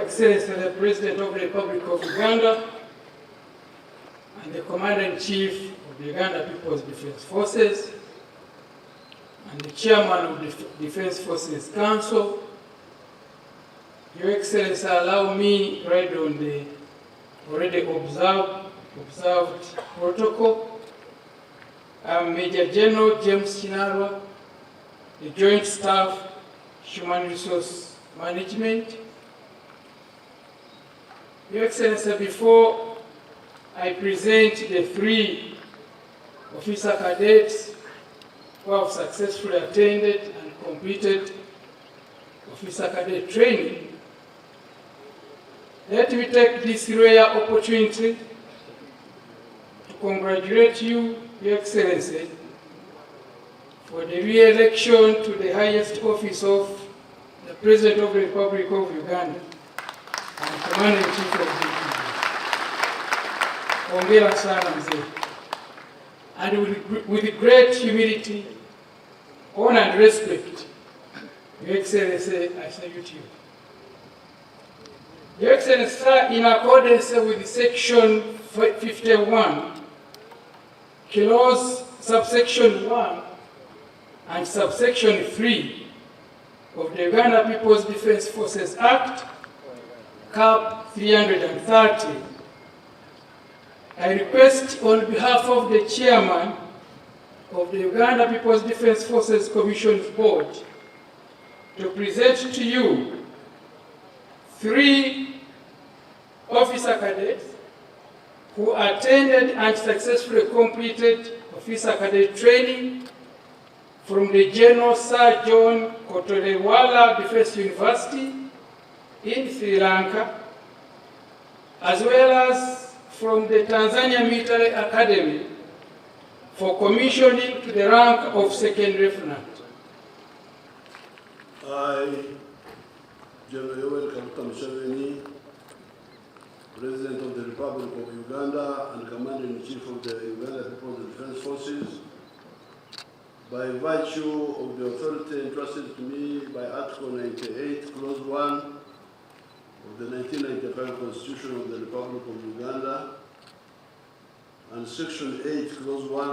Excellency the President of the Republic of Uganda and the Commander-in-Chief of the Uganda People's Defence Forces and the Chairman of the Defence Forces Council, Your Excellency, allow me to read on the already observed protocol. I'm Major General James Kinalwa, the Joint Staff Human Resource Management. Your Excellency, before I present the 3 officer cadets who have successfully attended and completed officer cadet training, let me take this rare opportunity to congratulate you, Your Excellency, for the re-election to the highest office of the President of the Republic of Uganda and Commander-in-Chief of the UPDF. Hongera sana mzee. And with great humility, honor and respect, Your Excellency, I salute you. Your Excellency, in accordance with Section 51, Clause Subsection 1 and Subsection 3 of the Uganda People's Defence Forces Act, Cap 330, I request on behalf of the Chairman of the Uganda People's Defence Forces Commissions Board to present to you 3 officer cadets who attended and successfully completed officer cadet training from the General Sir John Kotolewala Defence University in Sri Lanka, as well as from the Tanzania Military Academy for commissioning to the rank of 2nd Lieutenant. I, General Yoweri Kaguta Museveni, President of the Republic of Uganda and Commander-in-Chief of the Uganda People's Defence Forces, by virtue of the authority entrusted to me by Article 98, Clause 1 of the 1995 Constitution of the Republic of Uganda, and Section 8, Clause 1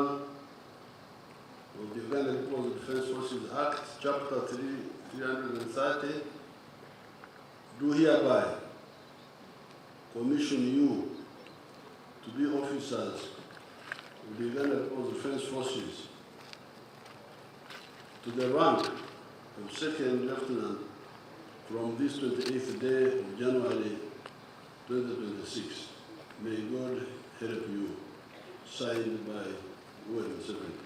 of the Uganda People's Defence Forces Act, Chapter 330, do hereby commission you to be officers of the Uganda People's Defence Forces to the rank of 2nd Lieutenant from this 28th day of January 2026. May God help you. Signed by Yoweri Museveni.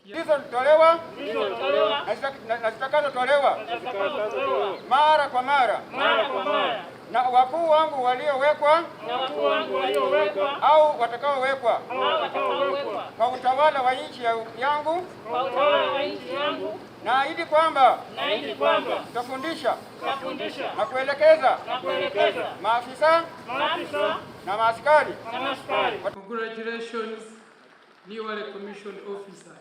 Zilizotolewa na zitakazotolewa mara kwa mara na wakuu wangu waliowekwa au watakaowekwa kwa utawala wa nchi yangu, naahidi kwamba nitafundisha na kuelekeza maafisa na maaskari. Congratulations, newly commissioned officers.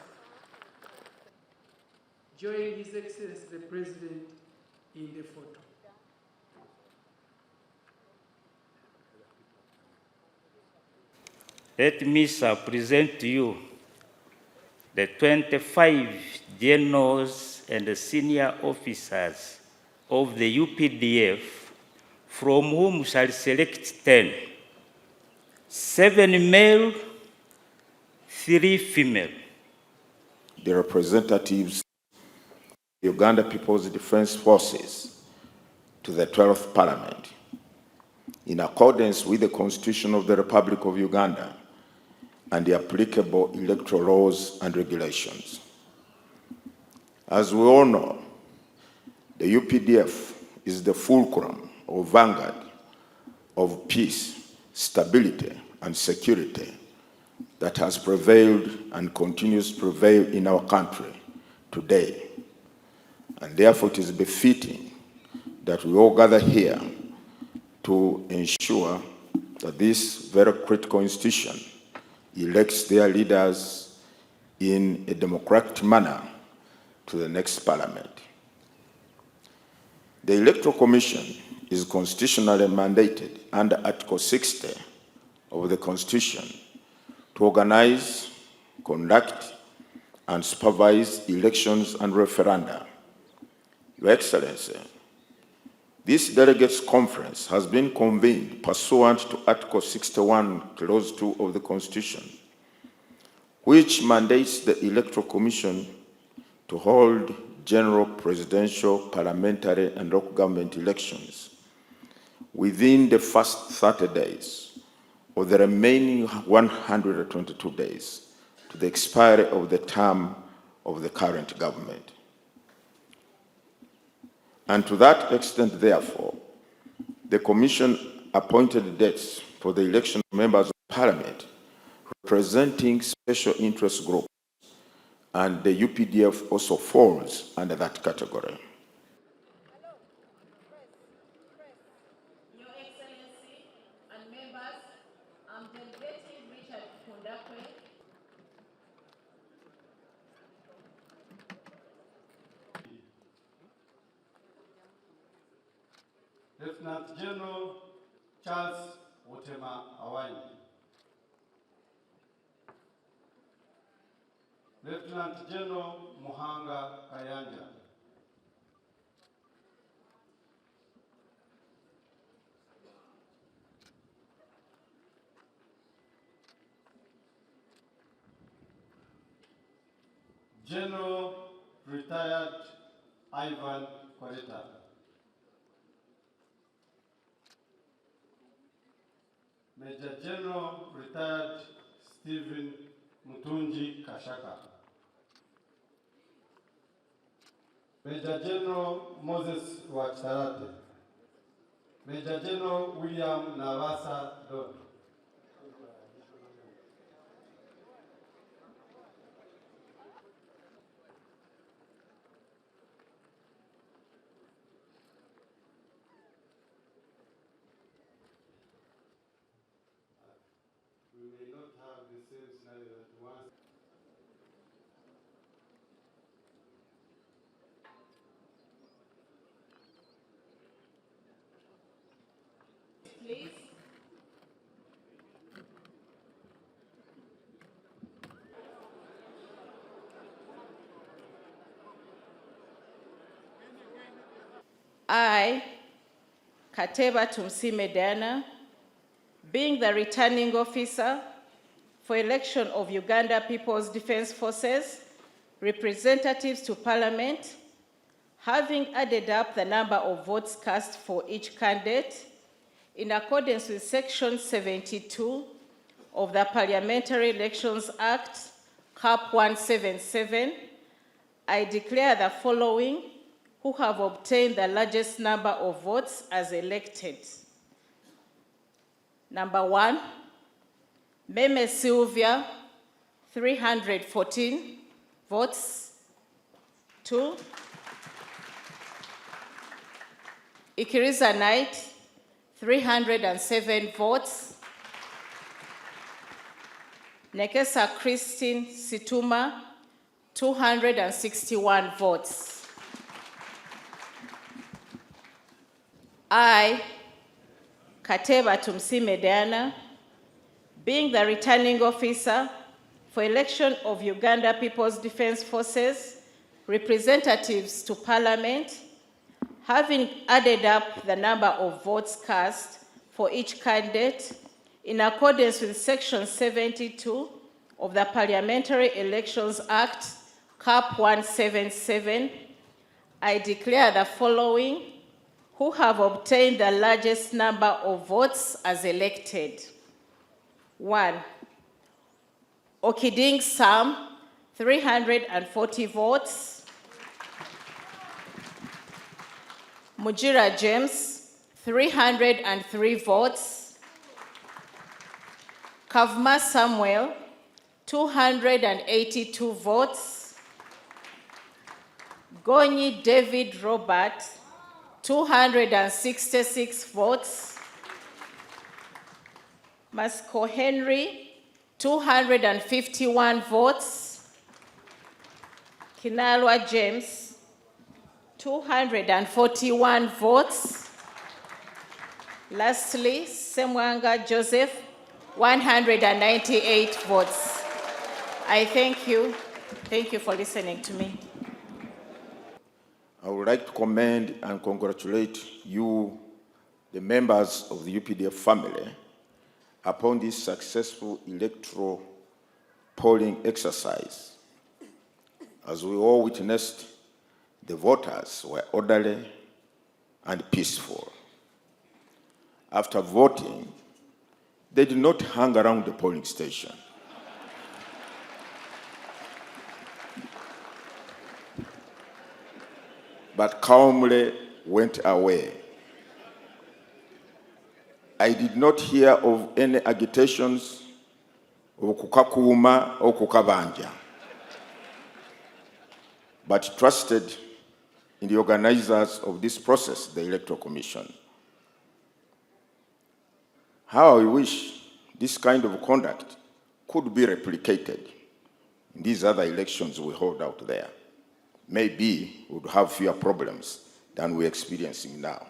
Join His Excellency the President in the photo. Let me present to you the 25 generals and senior officers of the UPDF, from whom we shall select 10, 7 male, 3 female. The representatives of the Uganda People's Defence Forces to the 12th Parliament, in accordance with the Constitution of the Republic of Uganda and the applicable electoral laws and regulations. As we all know, the UPDF is the fulcrum or vanguard of peace, stability, and security that has prevailed and continues to prevail in our country today. And therefore it is befitting that we all gather here to ensure that this very critical institution elects their leaders in a democratic manner to the next parliament. The Electoral Commission is constitutionally mandated under Article 60 of the Constitution to organize, conduct, and supervise elections and referenda. Your Excellency, this Delegates Conference has been convened pursuant to Article 61, Clause 2 of the Constitution, which mandates the Electoral Commission to hold general, presidential, parliamentary, and local government elections within the first 30 days of the remaining 122 days to the expiry of the term of the current government. And to that extent, therefore, the Commission appointed dates for the election of members of Parliament representing special interest groups, and the UPDF also falls under that category. Your Excellency and members, I'm delegating Richard Kundakwe. Lieutenant General Charles Otema Awanyi. Lieutenant General Muhanga Kayanja. General Retired Ivan Koreta. Major General Retired Stephen Mutunji Kashaka. Major General Moses Wacharate. Major General William Navasa Dodd. We may not have the same scenario at once. Please. I, Kateba Tumsime Diana, being the returning officer for election of Uganda People's Defence Forces, representatives to Parliament, having added up the number of votes cast for each candidate, in accordance with Section 72 of the Parliamentary Elections Act, Cap 177, I declare the following who have obtained the largest number of votes as elected. Number 1, Meme Sylvia, 314 votes. 2, Ikiriza Knight, 307 votes. Nekesa Christine Situma, 261 votes. I, Kateba Tumsime Diana, being the returning officer for election of Uganda People's Defence Forces, representatives to Parliament, having added up the number of votes cast for each candidate in accordance with Section 72 of the Parliamentary Elections Act, Cap 177, I declare the following who have obtained the largest number of votes as elected. 1, Okiding Sam, 340 votes. Mugira James, 303 votes. Kavuma Samuel, 282 votes. Gonyi David Robert, 266 votes. Masiko Henry, 251 votes. Kinalwa James, 241 votes. Lastly, Ssemwanga Joseph, 198 votes. I thank you. Thank you for listening to me. I would like to commend and congratulate you, the members of the UPDF family, upon this successful electoral polling exercise. As we all witnessed, the voters were orderly and peaceful. After voting, they did not hang around the polling station. But calmly went away. I did not hear of any agitations of kukakuma or kukabanja, but trusted in the organizers of this process, the Electoral Commission. How I wish this kind of conduct could be replicated in these other elections we hold out there. Maybe we would have fewer problems than we're experiencing now.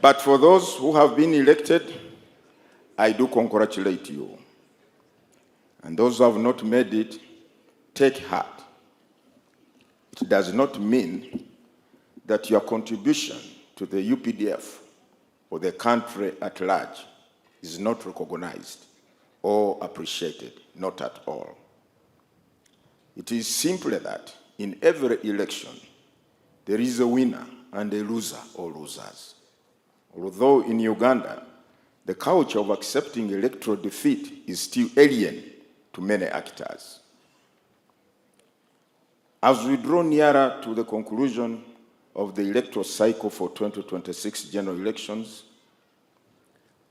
But for those who have been elected, I do congratulate you. And those who have not made it, take heart. It does not mean that your contribution to the UPDF or the country at large is not recognized or appreciated, not at all. It is simply that in every election, there is a winner and a loser or losers. Although in Uganda, the culture of accepting electoral defeat is still alien to many actors. As we draw nearer to the conclusion of the electoral cycle for 2026 general elections,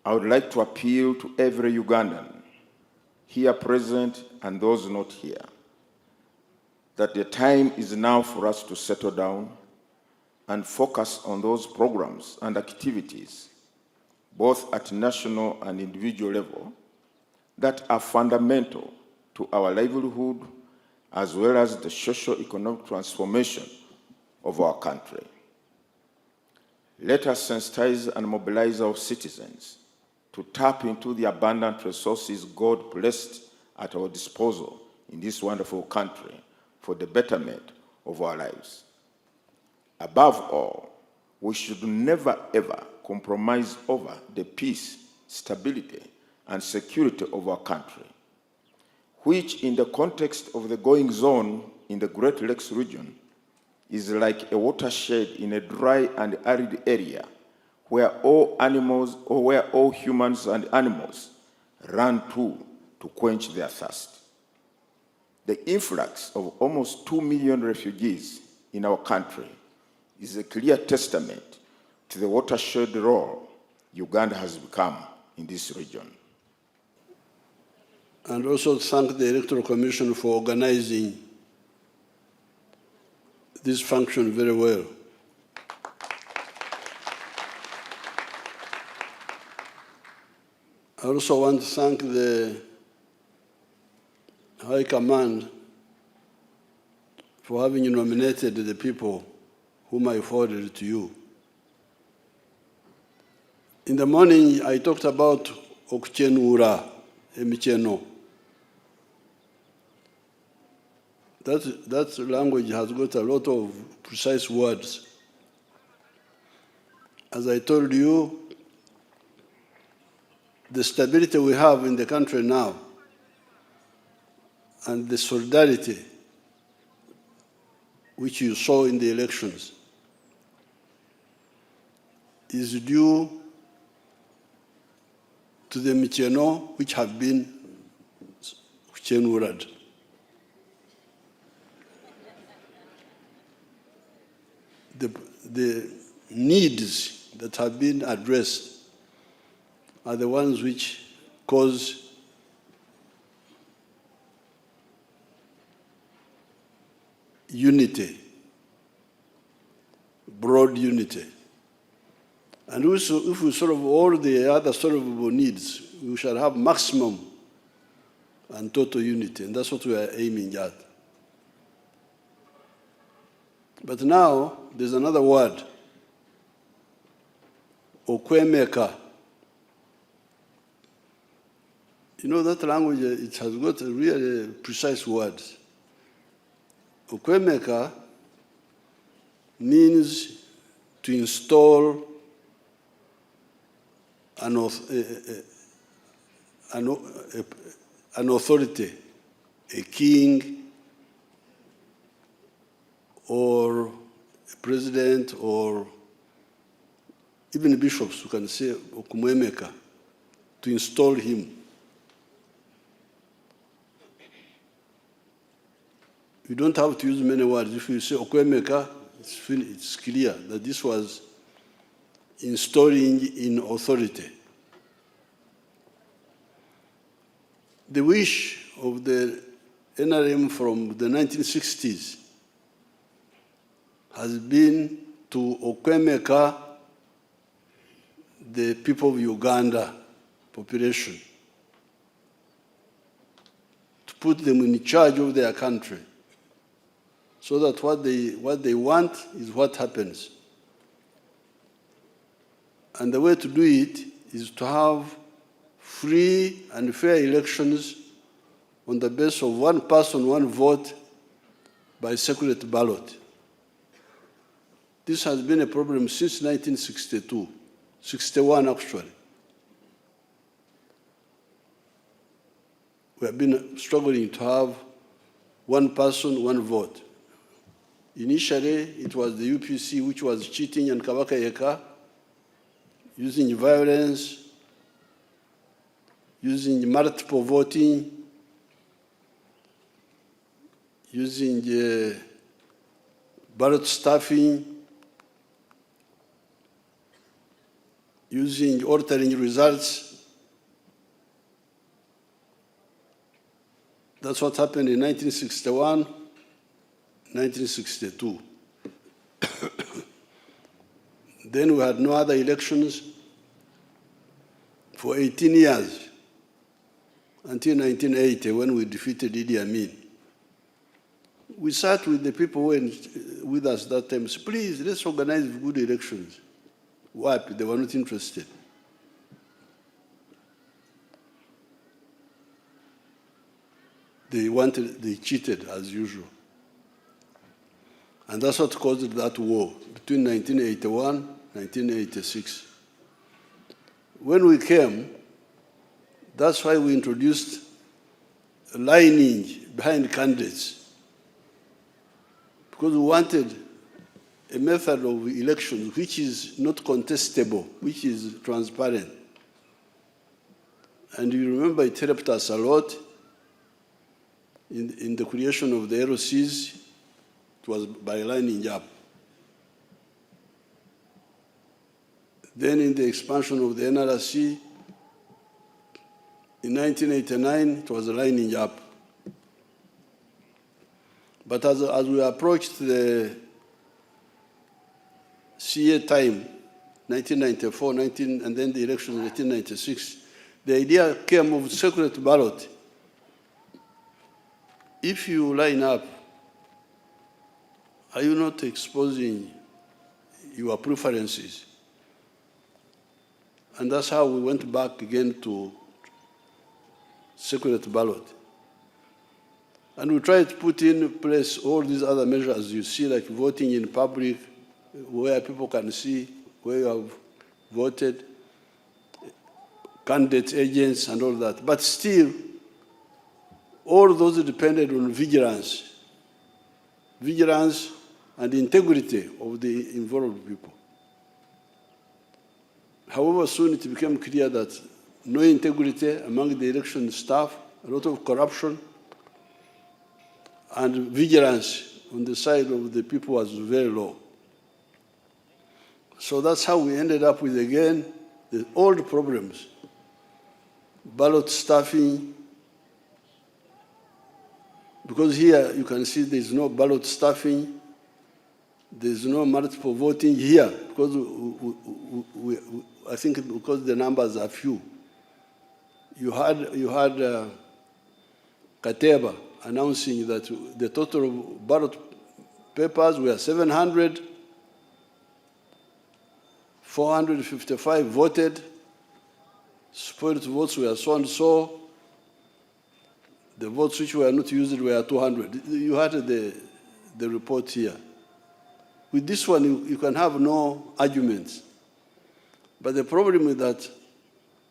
I would like to appeal to every Ugandan, here present and those not here, that the time is now for us to settle down and focus on those programs and activities, both at national and individual level, that are fundamental to our livelihood as well as the socio-economic transformation of our country. Let us sensitize and mobilize our citizens to tap into the abundant resources God placed at our disposal in this wonderful country for the betterment of our lives. Above all, we should never ever compromise over the peace, stability, and security of our country, which in the context of the goings on in the Great Lakes region is like a watershed in a dry and arid area where all animals, or where all humans and animals run to quench their thirst. The influx of almost 2 million refugees in our country is a clear testament to the watershed role Uganda has become in this region. And also thank the Electoral Commission for organizing this function very well. I also want to thank the High Command for having nominated the people whom I forwarded to you. In the morning, I talked about Okchenura, Emicheno. That language has got a lot of precise words. As I told you, the stability we have in the country now and the solidarity which you saw in the elections is due to the Micheno which have been Chenurad. needs that have been addressed are the ones which cause unity, broad unity. And also, if we solve all the other solvable needs, we shall have maximum and total unity, and that's what we are aiming at. But now, there's another word, okwemeka. You know, that language, it has got a really precise words. Okwemeka means to install an authority, a king or a president or even bishops, you can say okumwemeka, to install him. You don't have to use many words. If you say okwemeka, it's clear that this was installing in authority. The wish of the NRM from the 1960s has been to okwemeka the people of Uganda population, to put them in charge of their country, so that what they want is what happens. And the way to do it is to have free and fair elections on the basis of one person, one vote by secret ballot. This has been a problem since 1962, 61 actually. We have been struggling to have one person, one vote. Initially, it was the UPC which was cheating and kabakayeka, using violence, using multiple voting, using ballot stuffing, using altering results. That's what happened in 1961, 1962. Then we had no other elections for 18 years, until 1980 when we defeated Idi Amin. We sat with the people who were with us that time, said, please, let's organize good elections. Why? They were not interested. They cheated as usual. And that's what caused that war between 1981 and 1986. When we came, that's why we introduced lining behind candidates, because we wanted a method of elections which is not contestable, which is transparent. And you remember it helped us a lot in the creation of the LCs. It was by lining up. Then in the expansion of the NRC, in 1989, it was lining up. But as we approached the CA time, 1994, and then the election in 1996, the idea came of secret ballot. If you line up, are you not exposing your preferences? And that's how we went back again to secret ballot. And we tried to put in place all these other measures you see, like voting in public, where people can see where you have voted, candidate agents and all that. But still, all those depended on vigilance and integrity of the involved people. However, soon it became clear that no integrity among the election staff, a lot of corruption, and vigilance on the side of the people was very low. So that's how we ended up with, again, the old problems. Ballot stuffing, because here you can see there's no ballot stuffing, there's no multiple voting here, because I think because the numbers are few. You had Kateba announcing that the total of ballot papers were 700, 455 voted, spoiled votes were so and so, the votes which were not used were 200. You had the report here. With this one, you can have no arguments. But the problem is that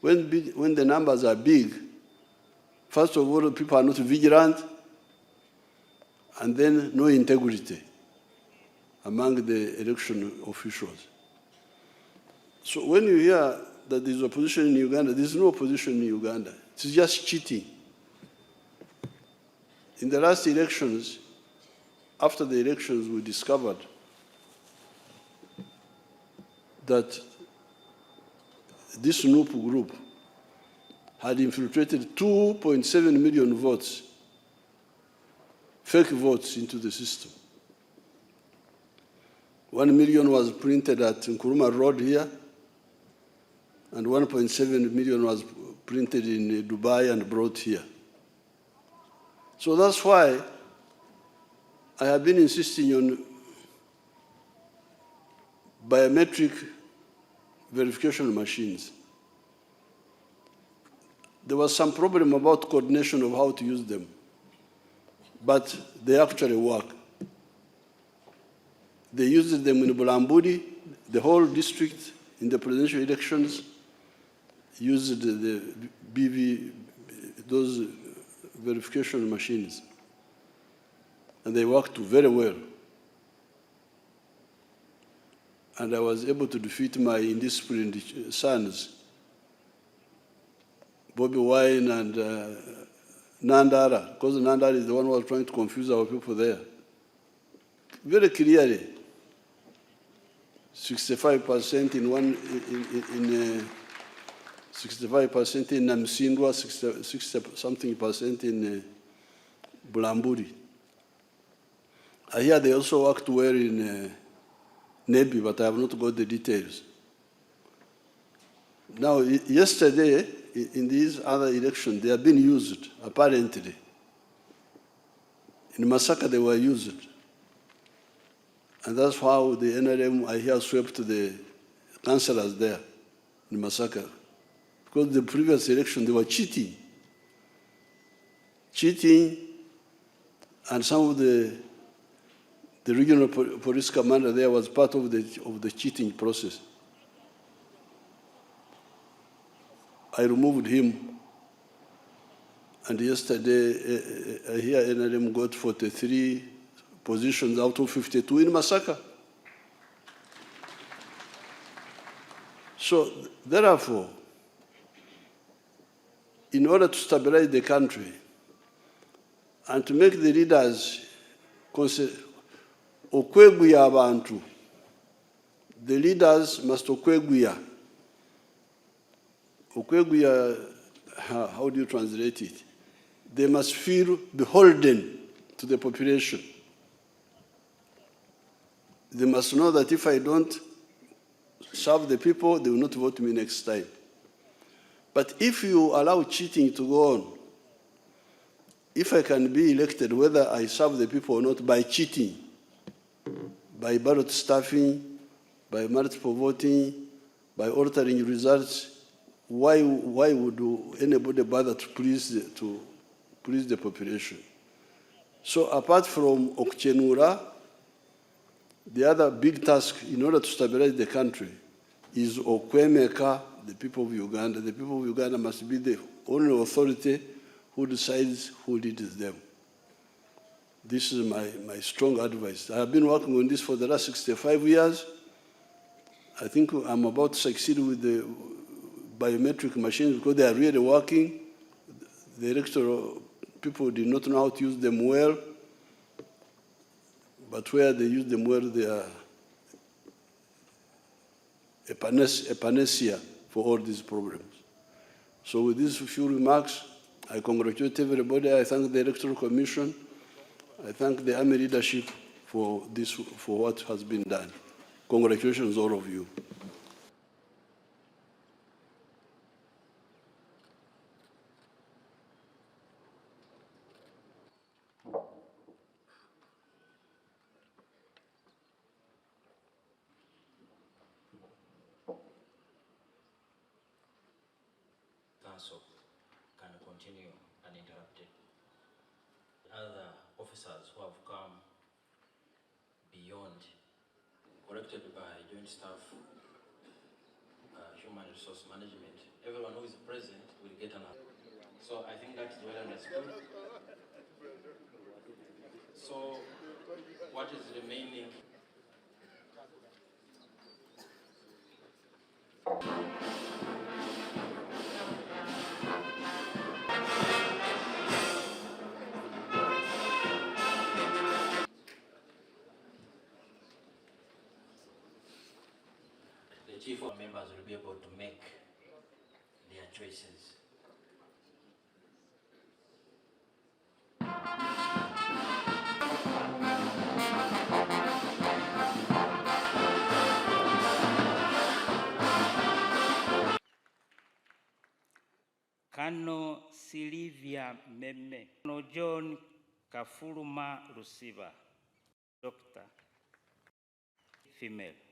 when the numbers are big, first of all, people are not vigilant, and then no integrity among the election officials. So when you hear that there's opposition in Uganda, there's no opposition in Uganda. It's just cheating. In the last elections, after the elections, we discovered that this NUP group had infiltrated 2.7 million votes, fake votes, into the system. 1 million was printed at Nkuruma Road here, and 1.7 million was printed in Dubai and brought here. So that's why I have been insisting on biometric verification machines. There was some problem about coordination of how to use them, but they actually work. They used them in Bulambudi, the whole district in the presidential elections used the BV, those verification machines, and they worked very well. And I was able to defeat my indisciplined sons, Bobby Wine and Nandara, because Nandara is the one who was trying to confuse our people there. Very clearly, 65% in 65% in Namsindwa, 60-something% in Bulambudi. I hear they also worked well in Nebi, but I have not got the details. Now, yesterday, in these other elections, they have been used, apparently. In Masaka, they were used. And that's how the NRM, I hear, swept the councillors there in Masaka. Because the previous election, they were cheating. Cheating, and some of the regional police commander there was part of the cheating process. I removed him, and yesterday, I hear NRM got 43 positions out of 52 in Masaka. So, therefore, in order to stabilize the country and to make the leaders okweguya abantu, the leaders must okweguya. Okweguya, how do you translate it? They must feel beholden to the population. They must know that if I don't serve the people, they will not vote me next time. But if you allow cheating to go on, if I can be elected, whether I serve the people or not, by cheating, by ballot stuffing, by multiple voting, by altering results, why would anybody bother to please the population? So apart from Okchenura, the other big task in order to stabilize the country is Okwemeka, the people of Uganda. The people of Uganda must be the only authority who decides who leads them. This is my strong advice. I have been working on this for the last 65 years. I think I'm about to succeed with the biometric machines because they are really working. The electoral people did not know how to use them well, but where they use them well, a panacea for all these problems. So with these few remarks, I congratulate everybody. I thank the Electoral Commission. I thank the Army leadership for what has been done. Congratulations, all of you. Council can continue uninterrupted. Other officers who have come beyond, corrected by Joint Staff, Human Resource Management, everyone who is present will get an answer. So I think that's well understood. So what is remaining? The chief of members will be able to make their choices. Kano Silvia Meme, Kano John Kafuruma Rusiva, Doctor, female.